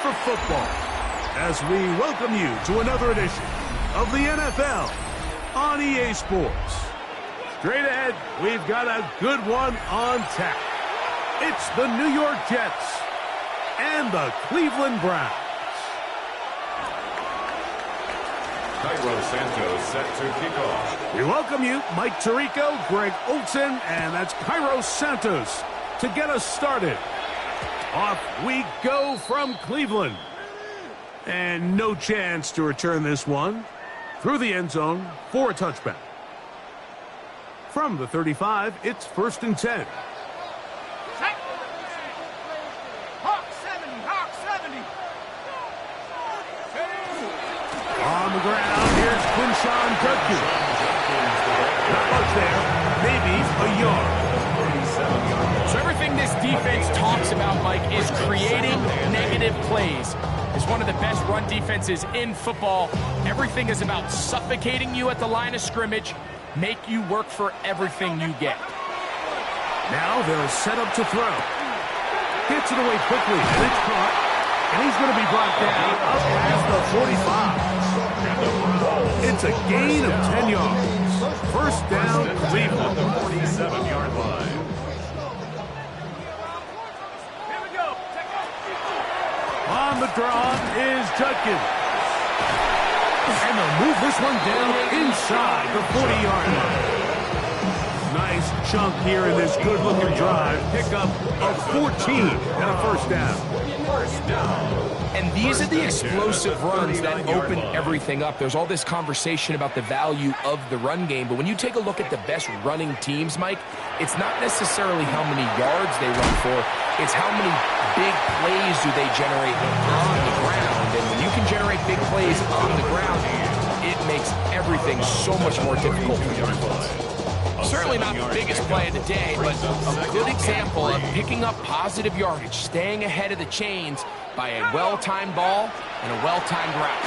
of football as we welcome you to another edition of the NFL on EA Sports. Straight ahead, we've got a good one on tap. It's the New York Jets and the Cleveland Browns. Cairo Santos set to kick off. We welcome you, Mike Tirico, Greg Olsen, and that's Cairo Santos to get us started. Off we go from Cleveland. And no chance to return this one through the end zone for a touchback. From the 35, it's 1st and 10. On the ground, here's Quinshon Judkins. Not much there, maybe a yard. So everything this defense talks about, Mike, is creating negative plays. It's one of the best run defenses in football. Everything is about suffocating you at the line of scrimmage, make you work for everything you get. Now they'll set up to throw. Gets it away quickly, and it's caught. And he's going to be brought down up past the 45. It's a gain of 10 yards. First down, Cleveland. The 47-yard line. On the draw is Judkins. And they'll move this one down inside the 40-yard line. Nice chunk here in this good-looking drive. Pick up of 14 and a first down. And these are the explosive runs that open everything up. There's all this conversation about the value of the run game, but when you take a look at the best running teams, Mike, it's not necessarily how many yards they run for, it's how many big plays do they generate on the ground. And when you can generate big plays on the ground, it makes everything so much more difficult for your defense. Certainly not the biggest play of the day, but a good example of picking up positive yardage, staying ahead of the chains by a well-timed ball and a well-timed route.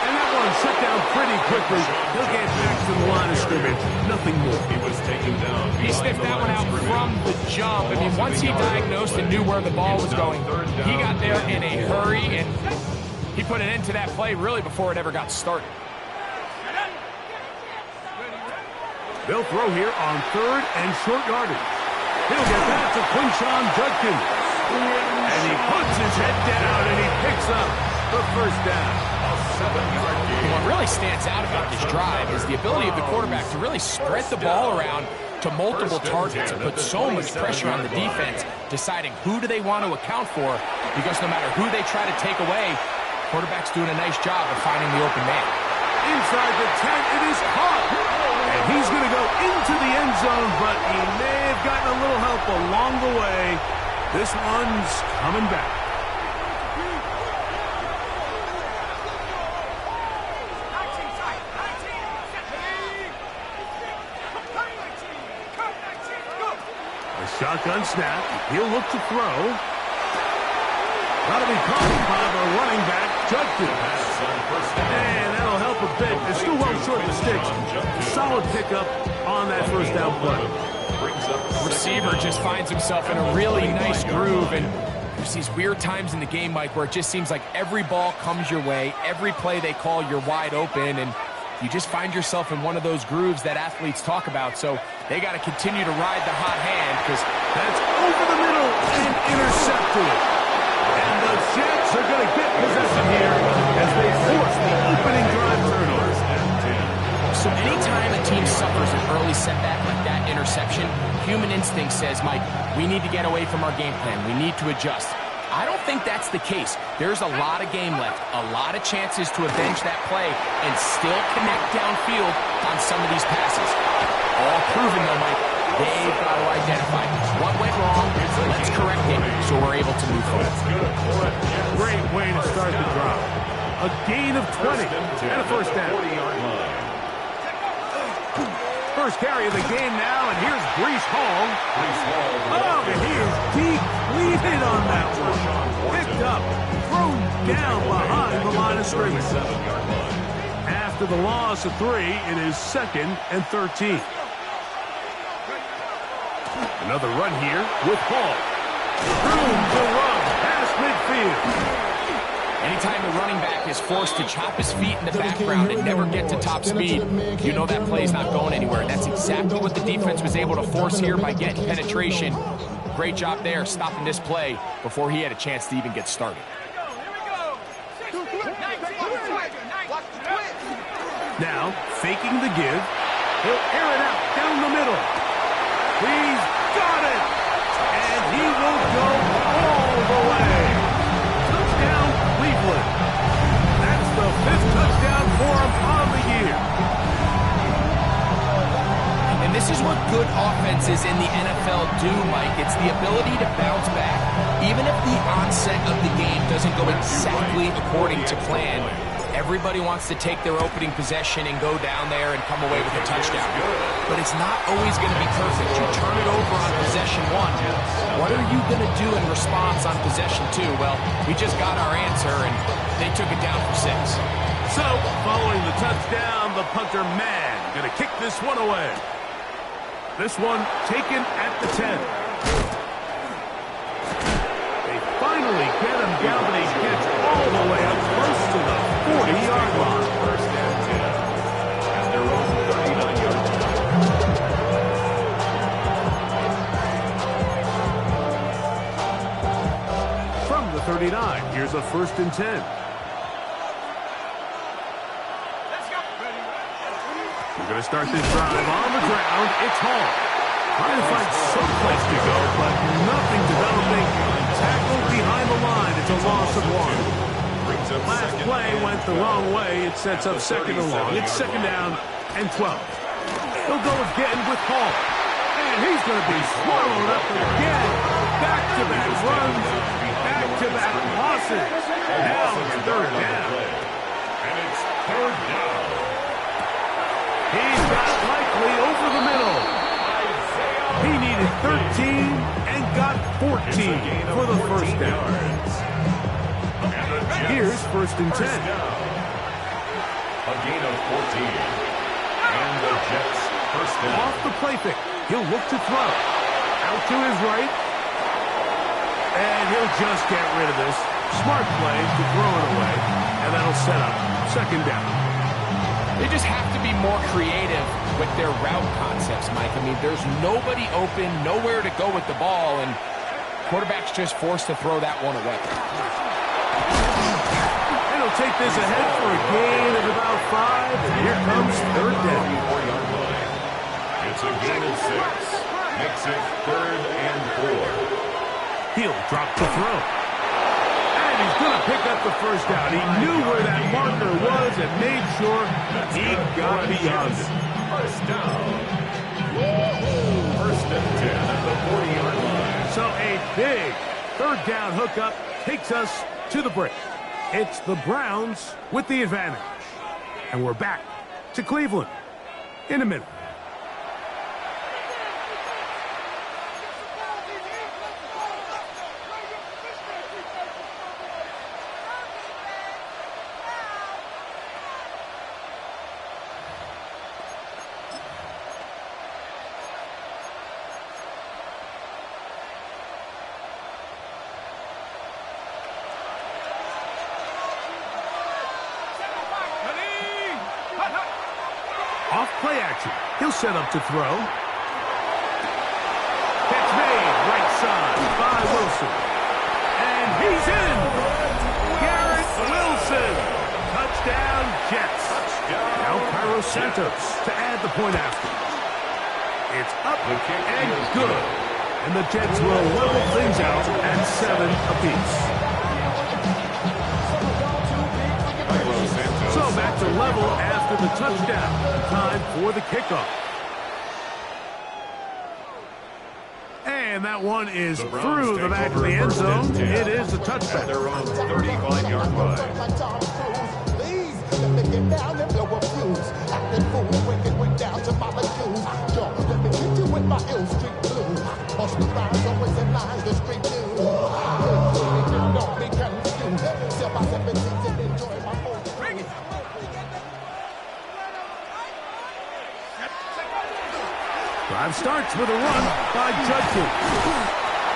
And that one shut down pretty quickly. He'll get back to the line of scrimmage. Nothing more. He was taken down. He sniffed that one out from the jump. I mean, once he diagnosed and knew where the ball was going, he got there in a hurry, and he put an end to that play really before it ever got started. They'll throw here on 3rd and short yardage. He'll get that to Quinshon Judkins. And he puts his head down and he picks up the first down. A 7-yard gain. What really stands out about this drive is the ability of the quarterback to really spread the ball around to multiple targets and put so much pressure on the defense, deciding who do they want to account for, because no matter who they try to take away, quarterback's doing a nice job of finding the open man. Inside the 10, it is caught. And he's going to go into the end zone, but he may have gotten a little help along the way. This one's coming back. A shotgun snap. He'll look to throw. That'll be caught by the running back, Judkins. And that'll help a bit. They're still well short of the sticks. Solid pickup on that first down play. Receiver just finds himself in a really nice groove, and there's these weird times in the game, Mike, where it just seems like every ball comes your way, every play they call, you're wide open, and you just find yourself in one of those grooves that athletes talk about. So they got to continue to ride the hot hand, because that's over the middle and intercepted. And the Jets are going to get possession here as they force the opening drive turnover. So anytime a team suffers an early setback like that interception, human instinct says, Mike, we need to get away from our game plan. We need to adjust. I don't think that's the case. There's a lot of game left, a lot of chances to avenge that play and still connect downfield on some of these passes. All proven, though, Mike, they've got to identify what went wrong, let's correct it so we're able to move forward. Great way to start the drive. A gain of 20 and a first down. First carry of the game now, and here's Breece Hall. Oh, and he is depleted on that one. Picked up, thrown down behind the line of scrimmage. After the loss of 3, it is 2nd and 13. Another run here with Hall. Room to run past midfield. Anytime the running back is forced to chop his feet in the background and never get to top speed, you know that play's not going anywhere. And that's exactly what the defense was able to force here by getting penetration. Great job there, stopping this play before he had a chance to even get started. Now, faking the give. He'll air it out down the middle. He's got it! And he will go all the way. Touchdown, Cleveland. That's the 5th touchdown for him on the year. And this is what good offenses in the NFL do, Mike. It's the ability to bounce back. Even if the onset of the game doesn't go exactly according to plan, everybody wants to take their opening possession and go down there and come away with a touchdown. But it's not always going to be perfect. You turn it over on possession 1. What are you going to do in response on possession 2? Well, we just got our answer, and they took it down for 6. So, following the touchdown, the punter man going to kick this one away. This one taken at the 10. They finally get him down, but he gets all the way up close to the 40-yard line. First and 10. At their own 39-yard line. From the 39, here's a 1st and 10. We're going to start this drive on the ground. It's Hall. Trying to find some place to go, but nothing developing. Tackled behind the line. It's a loss of 1. Last play went the wrong way. It sets up 2nd and long. It's 2nd down and 12. He'll go again with Hall. And he's going to be swallowed up again. Back-to-back runs. Back-to-back losses. Now it's 3rd down. And it's 3rd down. He's got Likely over the middle. He needed 13 and got 14 for the 1st down. Here's 1st and 10. A gain of 14. And the Jets 1st down. Off the play fake. He'll look to throw. Out to his right. And he'll just get rid of this. Smart play to throw it away. And that'll set up 2nd down. They just have to be more creative with their route concepts, Mike. I mean, there's nobody open, nowhere to go with the ball, and quarterback's just forced to throw that one away. And he'll take this ahead for a gain of about 5, and here comes 3rd down. 4-yard line. It's a gain of 6. Makes it 3rd and 4. He'll drop the throw. And he's going to pick up the 1st down. He knew where that marker was and made sure he got beyond it. 1st down. 1st and 10 at the 40-yard line. So a big 3rd down hookup takes us to the break. It's the Browns with the advantage. And we're back to Cleveland in a minute. Off play action. He'll set up to throw. Catch made. Right side by Wilson. And he's in. Garrett Wilson. Touchdown, Jets. Now Cairo Santos to add the point after. It's up and good. And the Jets will level things out at 7 apiece. So back to level after the touchdown. Time for the kickoff. And that one is through the back of the end zone. It is a touchback. At their own 35-yard line. Drive starts with a run by Judkins.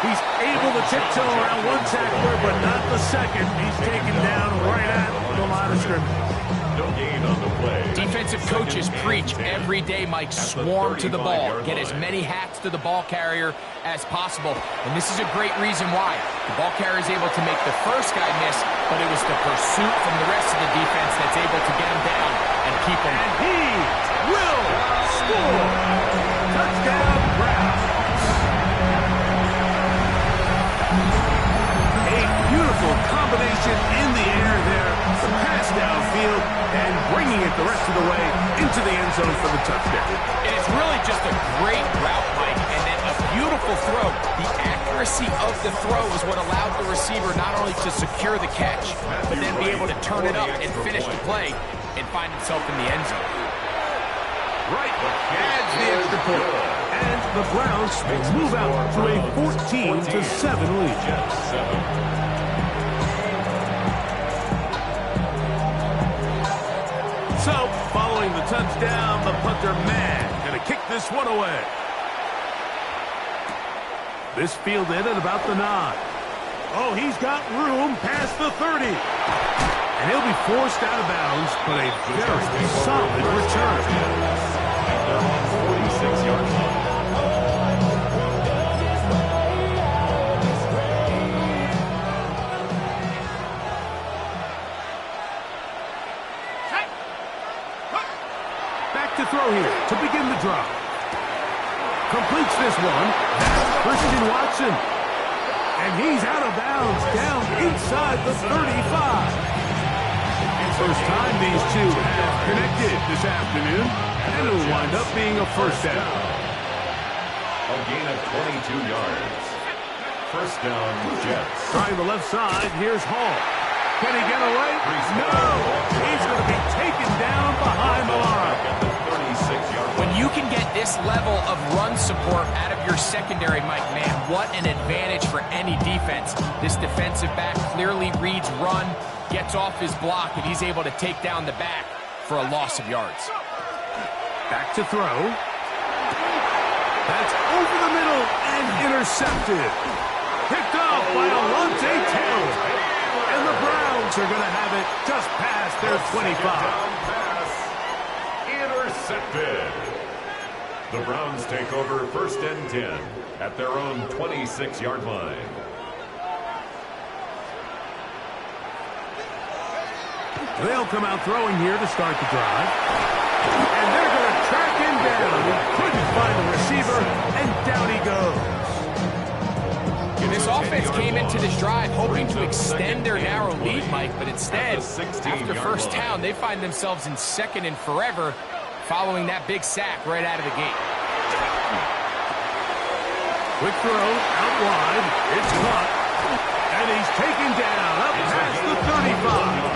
He's able to tiptoe around one tackler, but not the second. He's taken down defensive coaches preach every day, Mike, swarm to the ball. Get as many hats to the ball carrier as possible. And this is a great reason why. The ball carrier is able to make the first guy miss, but it was the pursuit from the rest of the defense that's able to get him down and keep him. And he will score. Touchdown, Browns. A beautiful combination in the air there. The pass downfield and bringing it the rest of the way into the end zone for the touchdown. And it's really just a great route, Mike, and then a beautiful throw. The accuracy of the throw is what allowed the receiver not only to secure the catch, but then be able to turn it up and finish the play and find himself in the end zone. Right, adds the extra point. And the Browns move out to a 14-7 lead. So, following the touchdown, the punter man going to kick this one away. This fielded at about the 9. Oh, he's got room past the 30. And he'll be forced out of bounds, but a very solid return. At their own 46-yard line. To throw here to begin the drive. Completes this one. That's Christian Watson. And he's out of bounds down inside the 35. First time these two have connected this afternoon. And it'll wind up being a first down. A gain of 22 yards. First down, Jets. Trying the left side. Here's Hall. Can he get away? No. He's going to be taken down behind the line. When you can get this level of run support out of your secondary, Mike, man, what an advantage for any defense. This defensive back clearly reads run, gets off his block, and he's able to take down the back for a loss of yards. Back to throw. That's over the middle and intercepted. Picked off by Alontae Taylor. And the Browns are going to have it just past their 25. Intercepted. The Browns take over first and 10 at their own 26-yard line. They'll come out throwing here to start the drive. And they're going to track him down. He couldn't find the receiver, and down he goes. This offense came into this drive hoping to extend their narrow lead, Mike, but instead, after first down, they find themselves in second and forever following that big sack right out of the gate. Quick throw, out wide, it's caught, and he's taken down up past the 35.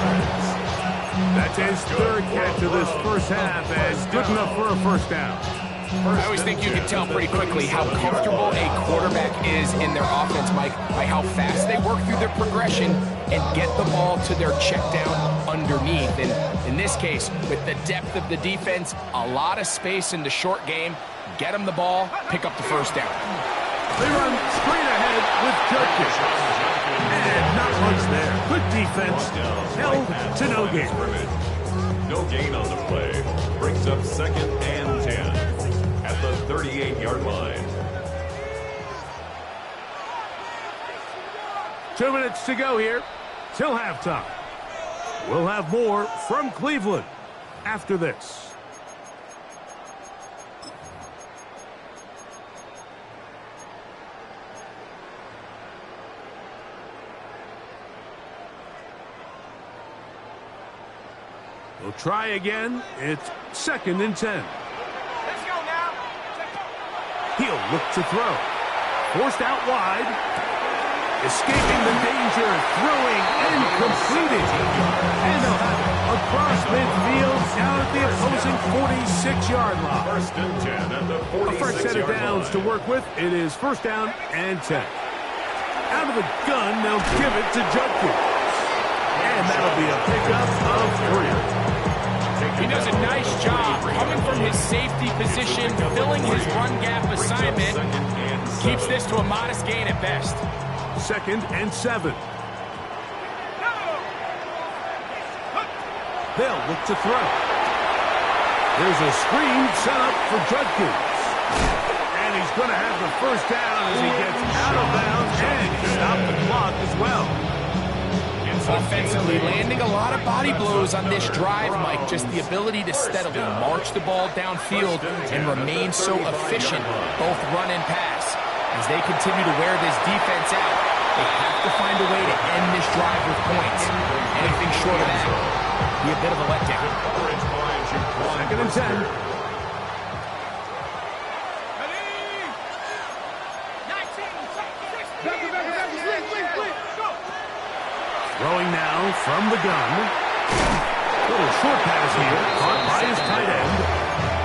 That's his third catch of this first half, and good enough for a first down. I always think you can tell pretty quickly how comfortable a quarterback is in their offense, Mike, by how fast they work through their progression and get the ball to their check down underneath. And in this case, with the depth of the defense, a lot of space in the short game, get them the ball, pick up the first down. They run straight ahead with Judkins. And not much there. Good defense. Held to no gain. No gain on the play. Brings up second and 10 at the 38-yard line. 2 minutes to go here till halftime. We'll have more from Cleveland after this. We'll try again. It's second and 10. Let's go now. He'll look to throw. Forced out wide. Escaping the danger. Throwing and completing. And they'll have it across midfield down at the opposing 46-yard line. First and 10 at the 46-yard line. A fresh set of downs to work with. It is first down and 10. Out of the gun, they'll give it to Judkins. And that'll be a pickup of 3. He does a nice job coming from his safety position, filling his run gap assignment, keeps this to a modest gain at best. Second and 7. They'll look to throw. There's a screen set up for Judkins. And he's going to have the first down as he gets out of bounds and he stopped the clock as well. Offensively, landing a lot of body blows on this drive, Mike. Just the ability to steadily march the ball downfield and remain so efficient, both run and pass. As they continue to wear this defense out, they have to find a way to end this drive with points. Anything short of that would be a bit of a letdown. Second and 10. Throwing now from the gun. Little short pass here, caught by his tight end.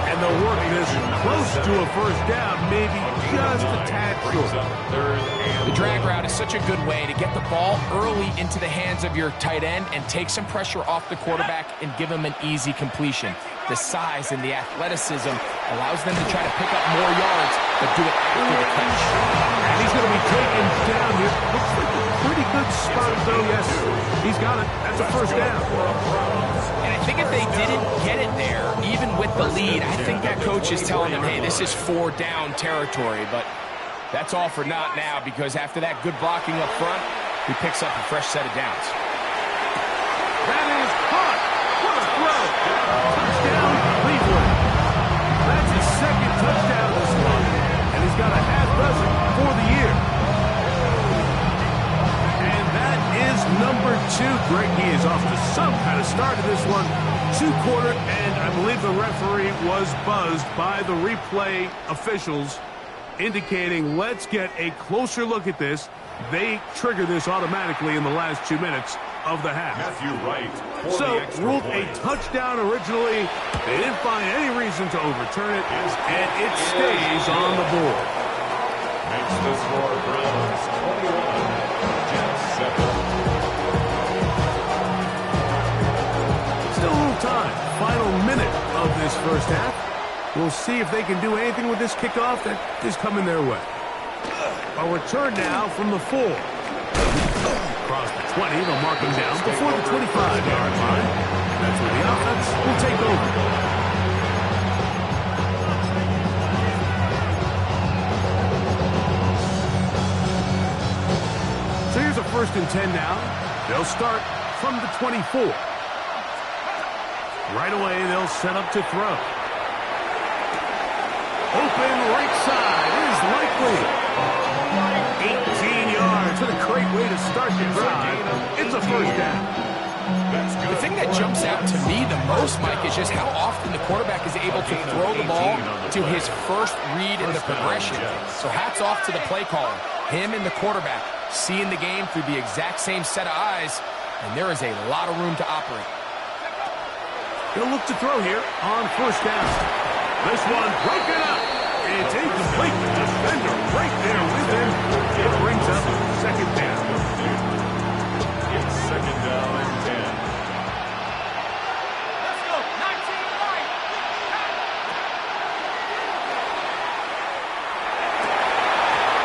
And they'll work this close to a first down, maybe just a tad short. The drag route is such a good way to get the ball early into the hands of your tight end and take some pressure off the quarterback and give him an easy completion. The size and the athleticism allows them to try to pick up more yards, but do it after the catch. And he's going to be taken down here. Looks like a pretty good spot, though. Yes, he's got it. That's a first down. And I think if they didn't get it there, even with the lead, I think that coach is telling them, hey, this is 4 down territory. But that's all for not now, because after that good blocking up front, he picks up a fresh set of downs. That is caught. What a throw. Touchdown, Cleveland. That's his second touchdown this month, and he's got a half dozen for the year. And that is number 2. Greg, he is off to some kind of start in this one. 2-quarter, and I believe the referee was buzzed by the replay officials, indicating let's get a closer look at this. They trigger this automatically in the last 2 minutes of the half. Matthew Wright. So, ruled a touchdown originally. They didn't find any reason to overturn it, and it stays on the board. Makes the score Browns 21, Jets 7. Still a little time. Final minute of this first half. We'll see if they can do anything with this kickoff that is coming their way. A return now from the 4. Across the 20, they'll mark him down before the 25-yard line. That's where the offense will take over. So here's a 1st and 10 now. They'll start from the 24. Right away, they'll set up to throw. Open right side is likely. 18 yards. What a great way to start the drive. It's a first down. The thing that jumps out to me the most, Mike, is just how often the quarterback is able to throw the ball to his first read in the progression. So hats off to the play caller. Him and the quarterback seeing the game through the exact same set of eyes, and there is a lot of room to operate. He'll look to throw here on first down. This one broken up. It's incomplete. The defender right there with him. It brings up second down. It's second down and 10. Let's go. 19 right.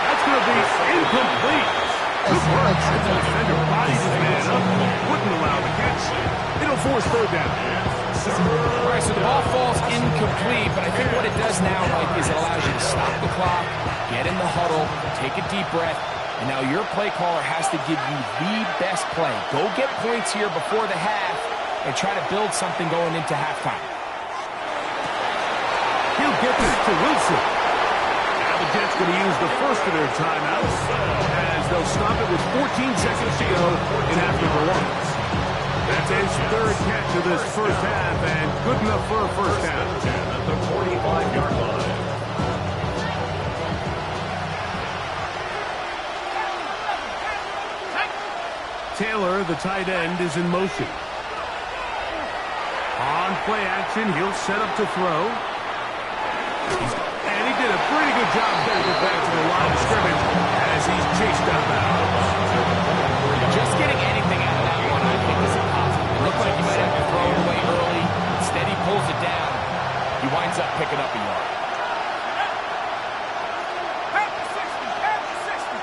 That's going to be incomplete. Good work. The defender bodies his man up. Wouldn't allow the catch. It'll force third down. All right, so the ball falls incomplete, but I think what it does now, Mike, is it allows you to stop the clock, get in the huddle, take a deep breath, and now your play caller has to give you the best play. Go get points here before the half and try to build something going into halftime. He'll get this to Wilson. Now the Jets going to use the first of their timeouts as they'll stop it with 14 seconds to go in half number 1. That's his 3rd catch of this first half, and good enough for a first down. At the 45-yard line. Taylor, the tight end, is in motion. On play action, he'll set up to throw. And he did a pretty good job getting it back to the line of scrimmage as he's chased out of bounds. Just getting anything out of that one, I think, is impossible. It looked like he might have to throw it away early. Instead, he pulls it down. He winds up picking up a yard. Half to 60. Half to 60.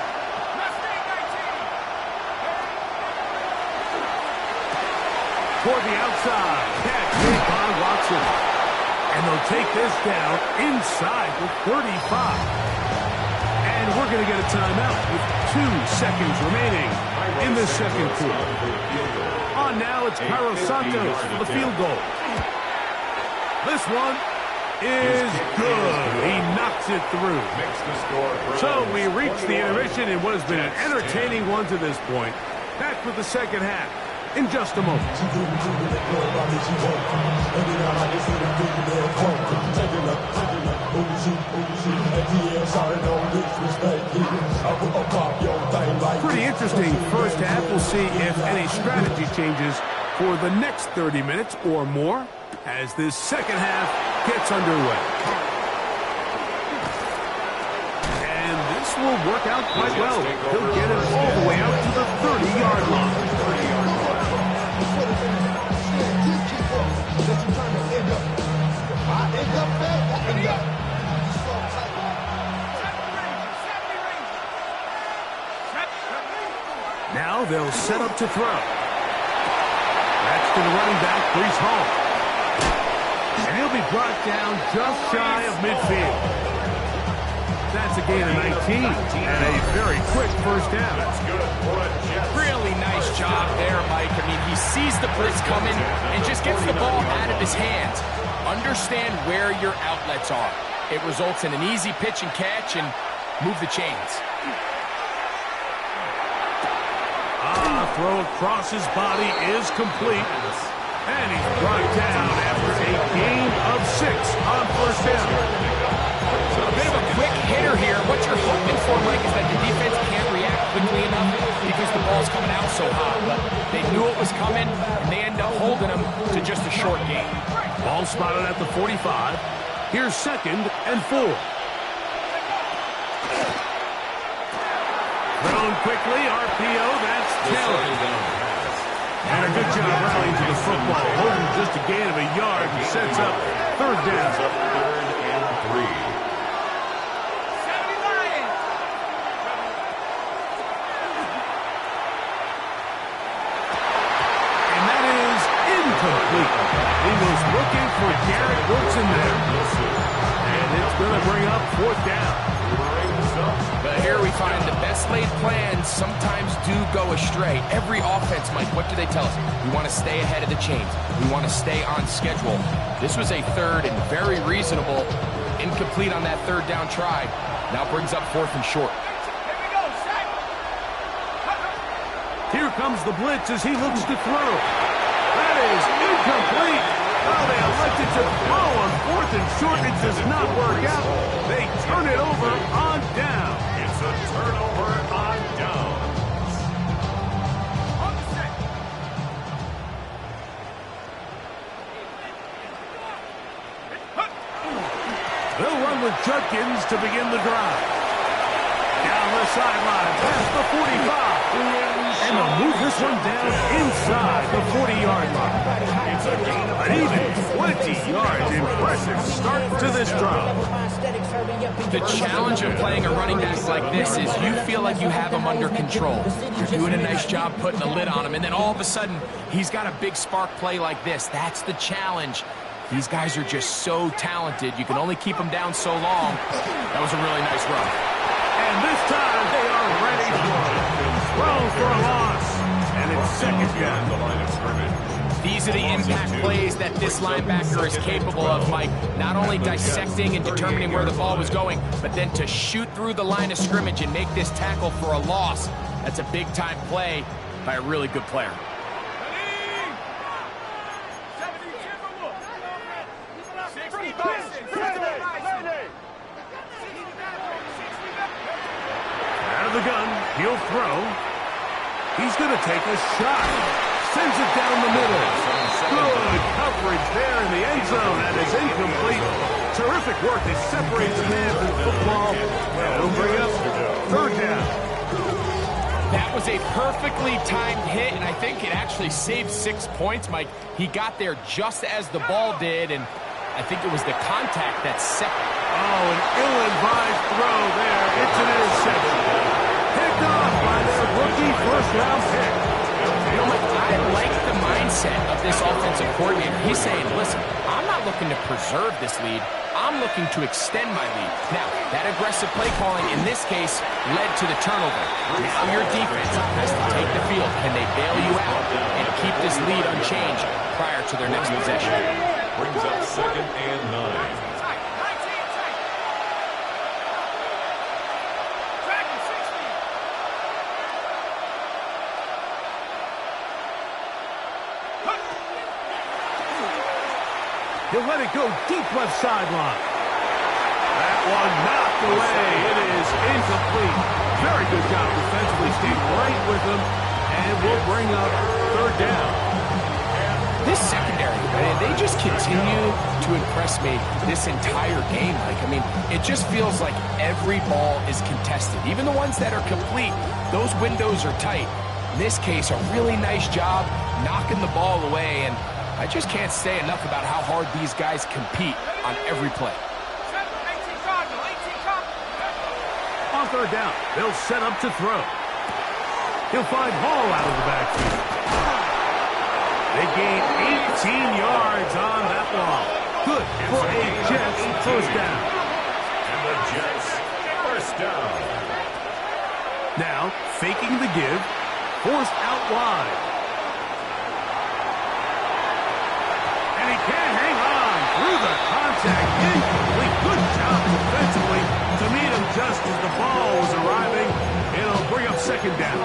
Mustang 19. Toward the outside. Catch made by Watson. And they'll take this down inside the 35. And we're going to get a timeout with 2 seconds remaining in the second quarter. On now, it's Carlos Santos for the field goal. This one is good. He knocks it through. So we reach the intermission in what has been an entertaining one to this point. Back with the second half in just a moment. Pretty interesting first half. We'll see if any strategy changes for the next 30 minutes or more as this second half gets underway. And this will work out quite well. He'll get it all the way out to the 30-yard line. Now they'll set up to throw. That's to the running back, Breece Hall. And he'll be brought down just shy of midfield. That's a gain of 19 and a very quick first down. Really nice job there, Mike. I mean, he sees the blitz coming and just gets the ball out of his hands. Understand where your outlets are. It results in an easy pitch and catch and move the chains. Throw across his body is complete. And he's brought down after a gain of 6 on first down. So a bit of a quick hitter here. What you're hoping for, Mike, is that the defense can't react quickly enough because the ball's coming out so hot. But they knew it was coming, and they end up holding him to just a short gain. Ball spotted at the 45. Here's 2nd and 4. Thrown quickly, RPO, that's Taylor. And a good job rallying to the football. Holding just a gain of a yard and sets up 3rd down. 3rd and 3. And that is incomplete. He was looking for Garrett Wilson there. And it's going to bring up 4th down. But here we find the best laid plans sometimes do go astray. Every offense, Mike, what do they tell us? We want to stay ahead of the chains. We want to stay on schedule. This was a 3rd and very reasonable. Incomplete on that 3rd down try. Now brings up 4th and short. Here comes the blitz as he looks to throw. That is incomplete. Well, they elected to throw on 4th and short. It does not work out. They turn it over on down. It's a turnover on downs. They'll run with Judkins to begin the drive. Down the sideline, past the 45. And they'll move this one down inside the 40-yard line. It's a gain of An even 20 yards. Impressive start to this drive. The challenge of playing a running back like this is you feel like you have him under control. You're doing a nice job putting a lid on him, and then all of a sudden, he's got a big spark play like this. That's the challenge. These guys are just so talented. You can only keep them down so long. That was a really nice run. And this time, they are ready for it. Throw for a loss. And it's 2nd down. the line of scrimmage. These are the impact plays that this linebacker is capable of, Mike. Not only dissecting and determining where the ball was going, but then to shoot through the line of scrimmage and make this tackle for a loss. That's a big-time play by a really good player. Out of the gun, he'll throw. He's going to take a shot. Sends it down the middle. Good coverage there in the end zone. That is incomplete. Terrific work to separate the man from football. And it'll bring up 3rd down. That was a perfectly timed hit, and I think it actually saved 6 points, Mike. He got there just as the ball did, and I think it was the contact that set. Oh, an ill-advised throw there. It's an interception. Picked off by their rookie first-round pick. You know what? I like the mindset of this offensive coordinator, he's saying, listen, I'm not looking to preserve this lead. I'm looking to extend my lead. Now, that aggressive play calling in this case led to the turnover. Now your defense has to take the field. Can they bail you out and keep this lead unchanged prior to their next possession? Brings up 2nd and 9. He'll let it go deep left sideline. That one knocked away. It is incomplete. Very good job defensively. Stayed right with him. And we'll bring up 3rd down. This secondary, they just continue to impress me this entire game. It just feels like every ball is contested. Even the ones that are complete, those windows are tight. In this case, a really nice job knocking the ball away, and I just can't say enough about how hard these guys compete on every play. On 3rd down, they'll set up to throw. He'll find Hall out of the backfield. They gain 18 yards on that ball. Good for a Jets 1st down. And the Jets 1st down. Now, faking the give, forced out wide. And he can't hang on through the contact. Incomplete. Good job defensively to meet him just as the ball was arriving. It'll bring up 2nd down.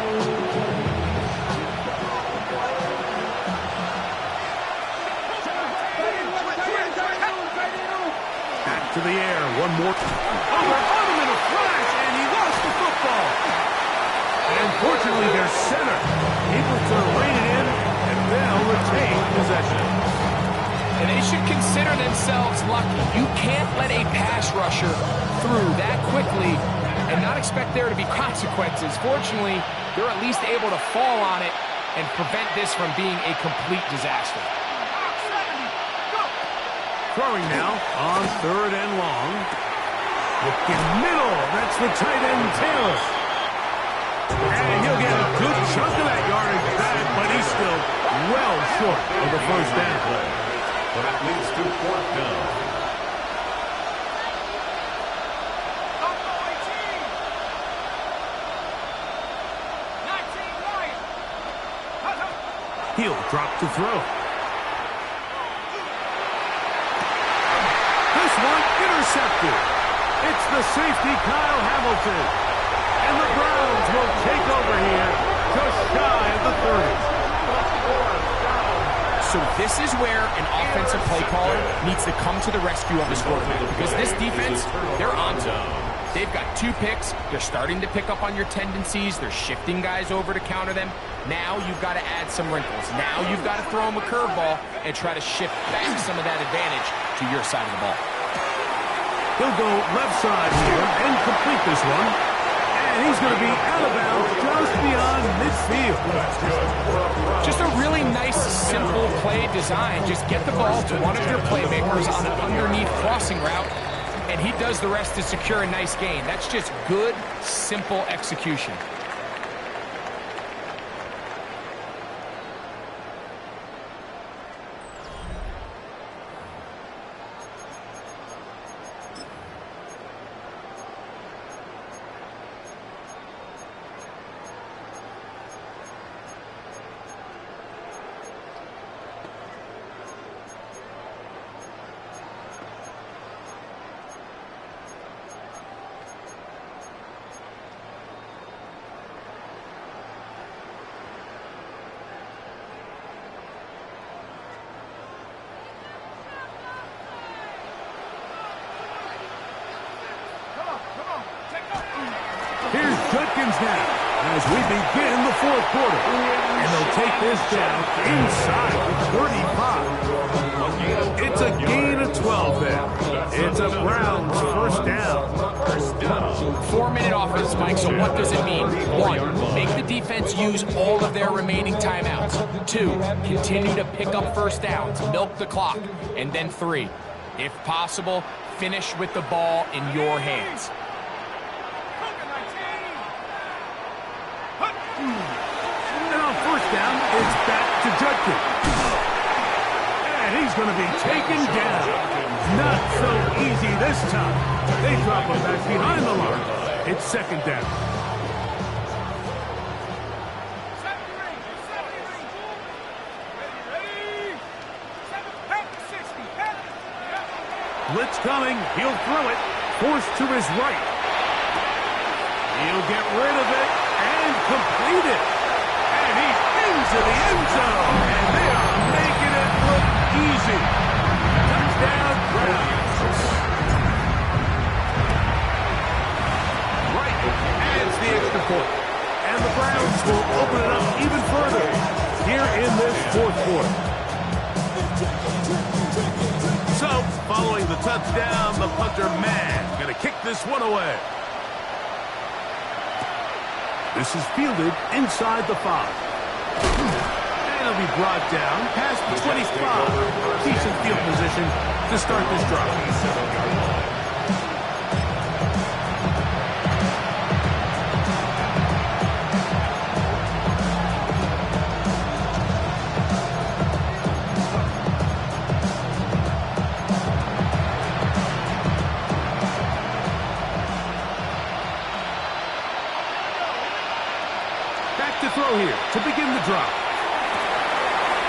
Back to the air. One more. Oh, they're on him in a flash, and he lost the football. And fortunately, their center able to rein it in, and they'll retain possession. And they should consider themselves lucky. You can't let a pass rusher through that quickly and not expect there to be consequences. Fortunately, they're at least able to fall on it and prevent this from being a complete disaster. Throwing now on 3rd and long. Looking middle. That's the tight end, Taylor. And he'll get a good chunk of that yardage back, but he's still well short of the 1st down. But it leads to 4th down. He'll drop to throw. This one intercepted. It's the safety, Kyle Hamilton. And the Browns will take over here just shy of the 30. So this is where an offensive play caller needs to come to the rescue of his quarterback, because this defense, they're on to him. They've got 2 picks. They're starting to pick up on your tendencies. They're shifting guys over to counter them. Now you've got to add some wrinkles. Now you've got to throw him a curveball and try to shift back some of that advantage to your side of the ball. He'll go left side here and complete this one. And he's going to be out of bounds just beyond midfield. Just a really nice, simple play design. Just get the ball to one of your playmakers on an underneath crossing route, and he does the rest to secure a nice gain. That's just good, simple execution. Here's Judkins now as we begin the 4th quarter. And they'll take this down inside the 35. It's a gain of 12 there. It's a Browns 1st down. 4-minute offense, Mike, so what does it mean? 1, make the defense use all of their remaining timeouts. 2, continue to pick up 1st downs, milk the clock. And then 3, if possible, finish with the ball in your hands. And on 1st down, it's back to Judkins. is going to be taken down. Not so easy this time. They drop him back behind the line. It's second down. Blitz coming. He'll throw it. Forced to his right. He'll get rid of it and complete it. And he's into the end zone. And they are making it look easy. Touchdown, Browns. Right. Adds the extra point. And the Browns will open it up even further here in this fourth quarter. So, following the touchdown, the punter man going to kick this one away. This is fielded inside the 5. And it'll be brought down past the 25. Decent field position to start this drive. To throw here to begin the drive.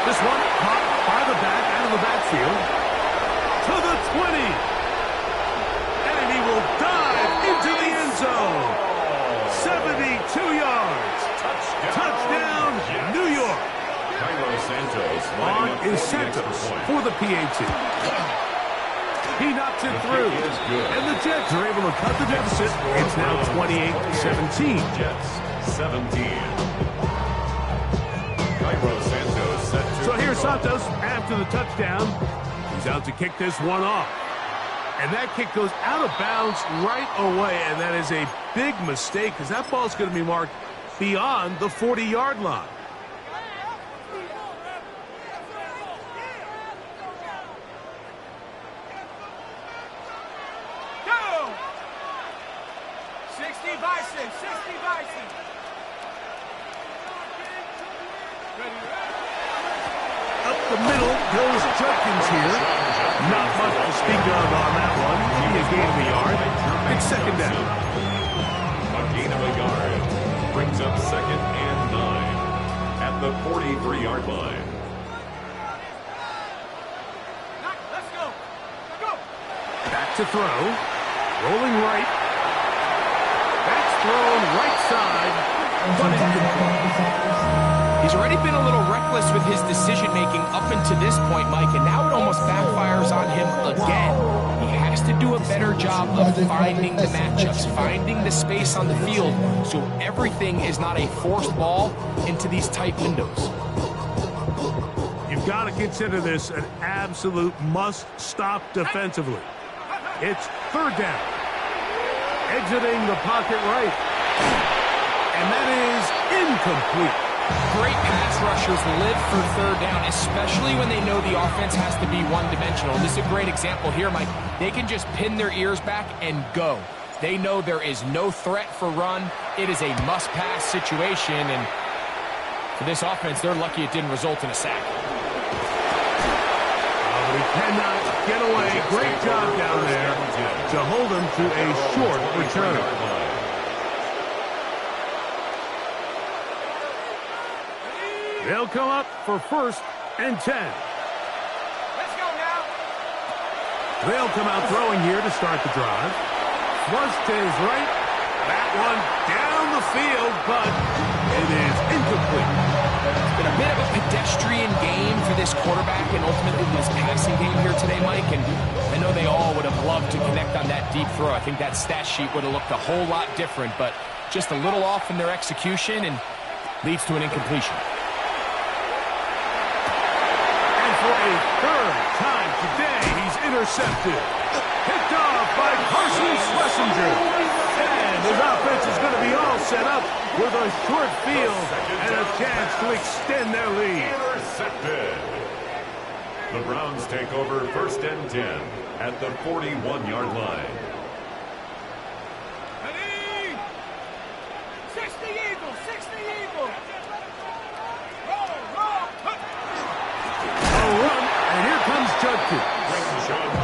This one caught by the back out of the backfield to the 20. And he will dive into the end zone. 72 yards. Touchdown, New York. Cairo Santos On is Santos for the PAT. He knocks it through. And the Jets are able to cut the deficit. It's now 28-17. Jets 17. So here's Santos after the touchdown. He's out to kick this one off. And that kick goes out of bounds right away. And that is a big mistake because that ball's going to be marked beyond the 40-yard line. Go! 60 Bison, 60 Bison. Up the middle goes Judkins here. Not much to speak of on that one. He gained the yard. It's second down. A gain of a yard brings up second and 9 at the 43-yard line. Let's go. Go. Back to throw. Rolling right. That's thrown right side. He's already been a little reckless with his decision-making up until this point, Mike, and now it almost backfires on him again. He has to do a better job of finding the matchups, finding the space on the field, so everything is not a forced ball into these tight windows. You've got to consider this an absolute must-stop defensively. It's third down. Exiting the pocket right. And that is incomplete. Great pass rushers live for third down, especially when they know the offense has to be one-dimensional. This is a great example here, Mike. They can just pin their ears back and go. They know there is no threat for run. It is a must-pass situation, and for this offense, they're lucky it didn't result in a sack. He cannot get away. Great job down there to hold him to a short return. They'll come up for first and 10. Let's go now. They'll come out throwing here to start the drive. Flush to his right. That one down the field, but it is incomplete. It's been a bit of a pedestrian game for this quarterback and ultimately this passing game here today, Mike. And I know they all would have loved to connect on that deep throw. I think that stat sheet would have looked a whole lot different, but just a little off in their execution and leads to an incompletion. For a third time today, he's intercepted. Picked off by Carson Schlesinger. And his offense is going to be all set up with a short field and a chance to extend their lead. Intercepted. The Browns take over first and 10 at the 41-yard line. Ready? 60 Eagles, 60 Eagles. Roll, roll. A run, and here comes Judkins.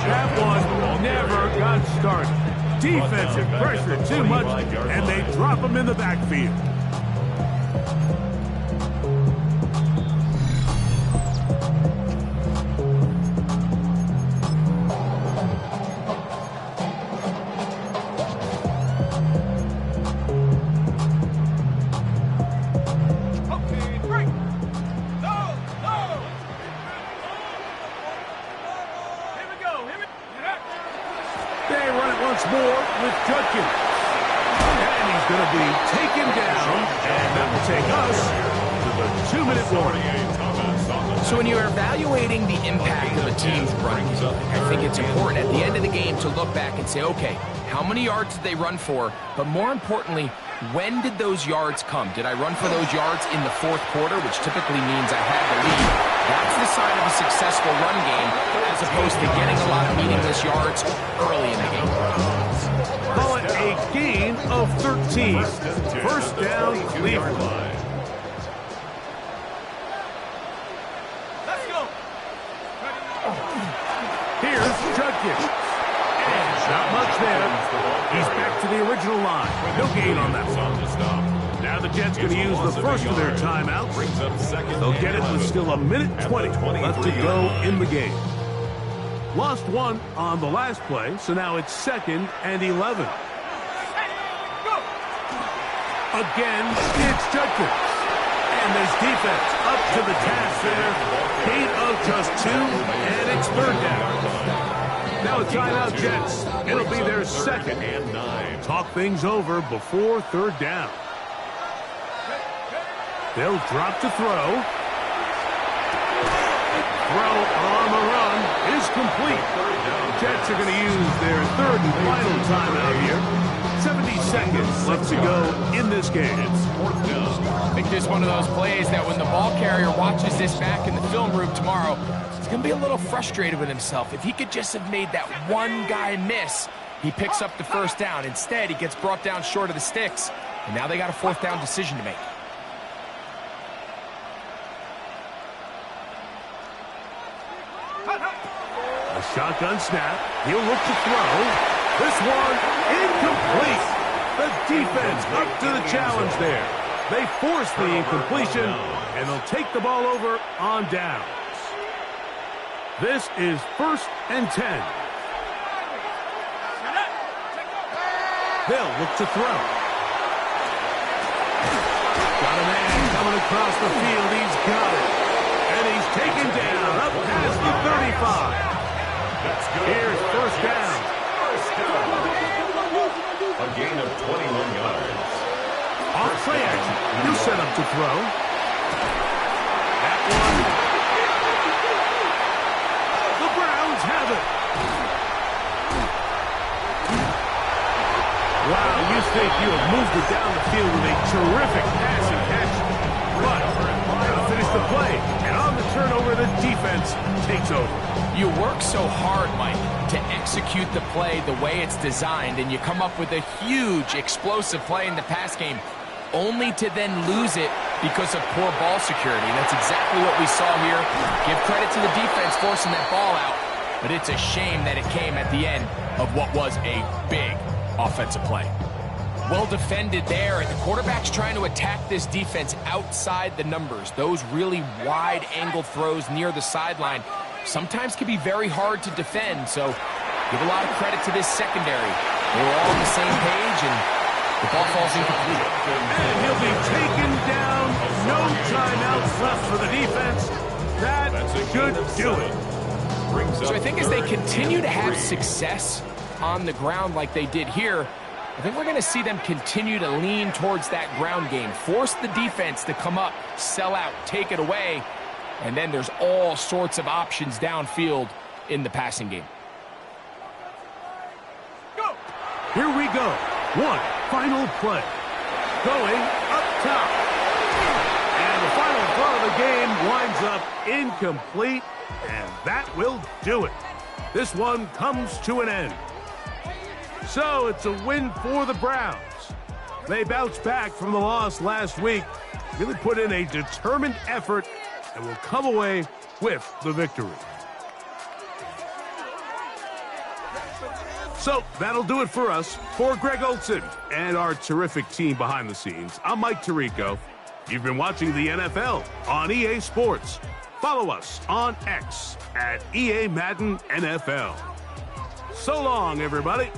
That one never got started. Defensive pressure too much, and they drop him in the backfield. More with Judkins. And he's going to be taken down, and that will take us to the 2-minute warning. So when you're evaluating the impact of a team's run, I think it's important at the end of the game to look back and say, okay, how many yards did they run for? But more importantly, when did those yards come? Did I run for those yards in the fourth quarter, which typically means I had the lead? That's the sign of a successful run game, as opposed to getting a lot of meaningless yards early in the game. Call it a gain of 13. First down, Cleveland. Let's go. Here's Judkins. And not much there. He's back to the original line. No gain on that one. Now the Jets going to use the first of their timeouts. They'll get it with still 1:20 left to go in the game. Lost one on the last play, so now it's 2nd and 11. Again, it's Judkins. And this defense up to the task there. Gain of just 2, and it's 3rd down. Now a timeout, Jets. It'll be their 2nd and 9. Talk things over before 3rd down. They'll drop to throw. Throw on the run is complete. Jets are going to use their 3rd and final timeout here. 70 seconds left to go in this game. I think this is one of those plays that when the ball carrier watches this back in the film room tomorrow, he's going to be a little frustrated with himself. If he could just have made that one guy miss, he picks up the first down. Instead, he gets brought down short of the sticks, and now they got a 4th down decision to make. A shotgun snap. He'll look to throw. This one incomplete. The defense up to the challenge there. They force the incompletion, and they'll take the ball over on downs. This is 1st and 10. They'll look to throw. Got a man coming across the field. He's got it. And he's taken down up past the 35. Here's 1st down. A gain of 21 yards. Off play action. He'll set up to throw. That one. The Browns have it. Wow, you think you have moved it down the field with a terrific passing catch. But gotta finish the play. And on the turnover, the defense takes over. You work so hard, Mike, to execute the play the way it's designed, and you come up with a huge, explosive play in the pass game, only to then lose it because of poor ball security. And that's exactly what we saw here. Give credit to the defense forcing that ball out, but it's a shame that it came at the end of what was a big offensive play. Well defended there, and the quarterback's trying to attack this defense outside the numbers. Those really wide-angle throws near the sideline sometimes can be very hard to defend, so give a lot of credit to this secondary. They were all on the same page, and the ball falls incomplete. And he'll be taken down. No timeouts left for the defense. That should do it. So I think as they continue to have success on the ground like they did here, I think we're going to see them continue to lean towards that ground game, force the defense to come up, sell out, take it away, and then there's all sorts of options downfield in the passing game. Go. Here we go. One final play. Going up top. And the final throw of the game winds up incomplete, and that will do it. This one comes to an end. So it's a win for the Browns. They bounced back from the loss last week, really put in a determined effort, and will come away with the victory. So that'll do it for us. For Greg Olson and our terrific team behind the scenes, I'm Mike Tirico. You've been watching the NFL on EA Sports. Follow us on X at EA Madden NFL. So long, everybody.